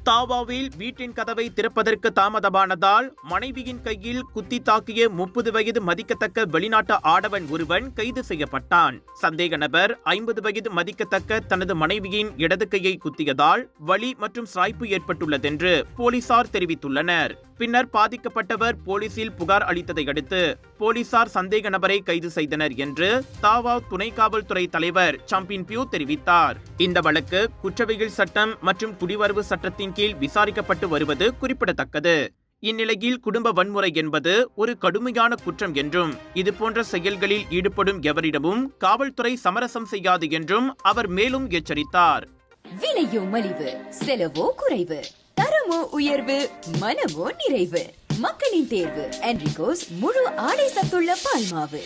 தாவாவில் வீட்டின் கதவை திறப்பதற்கு தாமதமானதால் மனைவியின் கையில் குத்தி தாக்கிய 30 வயது மதிக்கத்தக்க வெளிநாட்டு ஆடவன் ஒருவன் கைது செய்யப்பட்டான். சந்தேக நபர் 50 வயது மதிக்கத்தக்க தனது மனைவியின் இடது கையை குத்தியதால் வலி மற்றும் சாய்ப்பு ஏற்பட்டுள்ளதென்று போலீசார் தெரிவித்துள்ளனர். பின்னர் பாதிக்கப்பட்டவர் போலீசில் புகார் அளித்ததை அடுத்து போலீசார் சந்தேக நபரை கைது செய்தனர் என்று தாவா துணை காவல்துறை தலைவர் சாம்பியன் பியூ தெரிவித்தார். இந்த வழக்கு குற்றவியல் சட்டம் மற்றும் குடிவரவு சட்டத்தின் கீழ் விசாரிக்கப்பட்டு வருவது குறிப்பிடத்தக்கது. இந்நிலையில் குடும்ப வன்முறை என்பது ஒரு கடுமையான குற்றம் என்றும் இதுபோன்ற செயல்களில் ஈடுபடும் எவரிடமும் காவல்துறை சமரசம் செய்யாது என்றும் அவர் மேலும் எச்சரித்தார். விலையோ மலிவு, செலவோ குறைவு, தரமோ உயர்வு, மனமோ நிறைவு. மக்களின் தேர்வு என்ரிகோஸ் முழு ஆடை சத்துள்ள பால்மாவு.